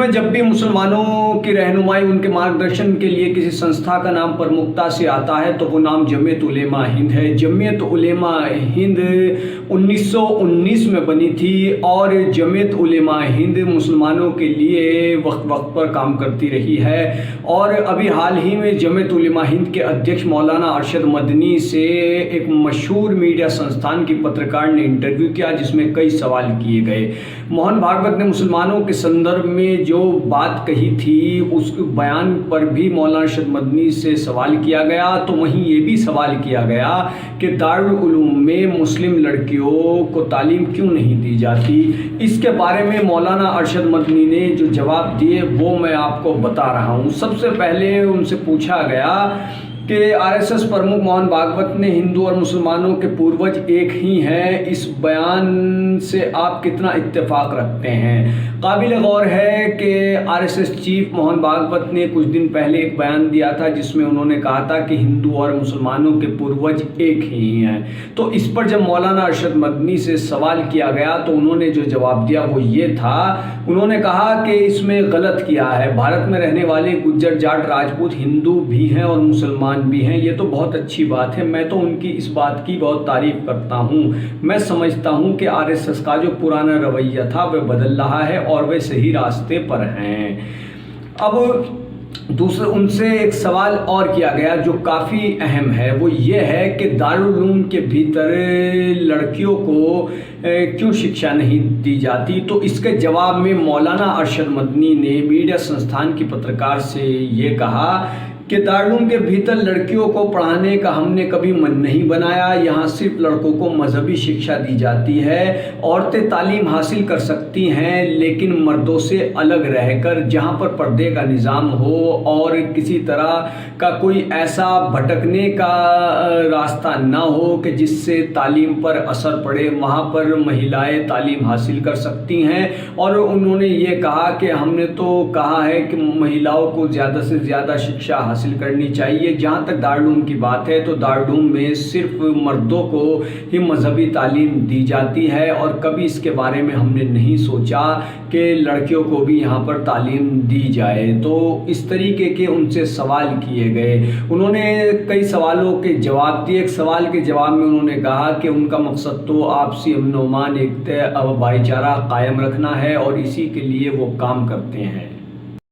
में जब भी मुसलमानों की रहनुमाई, उनके मार्गदर्शन के लिए किसी संस्था का नाम प्रमुखता से आता है तो वो नाम जमीयत उलेमा हिंद है। जमीयत उलेमा हिंद 1919 में बनी थी और जमीयत उलेमा हिंद मुसलमानों के लिए वक्त वक्त पर काम करती रही है। और अभी हाल ही में जमीयत उलेमा हिंद के अध्यक्ष मौलाना अरशद मदनी से एक मशहूर मीडिया संस्थान की पत्रकार ने इंटरव्यू किया जिसमें कई सवाल किए गए। मोहन भागवत ने मुसलमानों के संदर्भ में जो बात कही थी उस बयान पर भी मौलाना अरशद मदनी से सवाल किया गया। तो वहीं ये भी सवाल किया गया कि दारुल उलूम में मुस्लिम लड़कियों को तालीम क्यों नहीं दी जाती। इसके बारे में मौलाना अरशद मदनी ने जो जवाब दिए वो मैं आपको बता रहा हूँ। सबसे पहले उनसे पूछा गया कि आरएसएस प्रमुख मोहन भागवत ने हिंदू और मुसलमानों के पूर्वज एक ही हैं, इस बयान से आप कितना इत्तेफाक रखते हैं। काबिल गौर है कि आरएसएस चीफ मोहन भागवत ने कुछ दिन पहले एक बयान दिया था जिसमें उन्होंने कहा था कि हिंदू और मुसलमानों के पूर्वज एक ही हैं। तो इस पर जब मौलाना अरशद मदनी से सवाल किया गया तो उन्होंने जो जवाब दिया वो ये था, उन्होंने कहा कि इसमें गलत किया है। भारत में रहने वाले गुज्जर जाट राजपूत हिंदू भी हैं और मुसलमान भी हैं, ये तो बहुत अच्छी बात है। मैं तो उनकी इस बात की बहुत तारीफ करता हूँ। मैं समझता हूँ कि आरएसएस का जो पुराना रवैया था वह बदल रहा है और वे सही रास्ते पर हैं। अब दूसरे उनसे एक सवाल और किया गया जो काफ़ी अहम है, वो ये है कि दारुल उलूम के भीतर लड़कियों को क्यों शिक्षा नहीं दी जाती। तो इसके जवाब में मौलाना अरशद मदनी ने मीडिया संस्थान की पत्रकार से ये कहा कि दारुल उलूम के भीतर लड़कियों को पढ़ाने का हमने कभी मन नहीं बनाया। यहाँ सिर्फ लड़कों को मजहबी शिक्षा दी जाती है। औरतें तालीम हासिल कर सकती हैं लेकिन मर्दों से अलग रहकर, जहाँ पर पर्दे का निज़ाम हो और किसी तरह का कोई ऐसा भटकने का रास्ता ना हो कि जिससे तालीम पर असर पड़े, वहाँ पर महिलाएं तालीम हासिल कर सकती हैं। और उन्होंने ये कहा कि हमने तो कहा है कि महिलाओं को ज़्यादा से ज़्यादा शिक्षा हासिल करनी चाहिए। जहाँ तक दारुल उलूम की बात है तो दारुल उलूम में सिर्फ मर्दों को ही मजहबी तालीम दी जाती है और कभी इसके बारे में हमने नहीं सोचा कि लड़कियों को भी यहाँ पर तालीम दी जाए। तो इस तरीके के उनसे सवाल किए गए। उन्होंने कई सवालों के जवाब दिए। एक सवाल के जवाब में उन्होंने कहा कि उनका मकसद तो आपसी अमन-ओ-अमान, एकता, भाईचारा कायम रखना है और इसी के लिए वो काम करते हैं।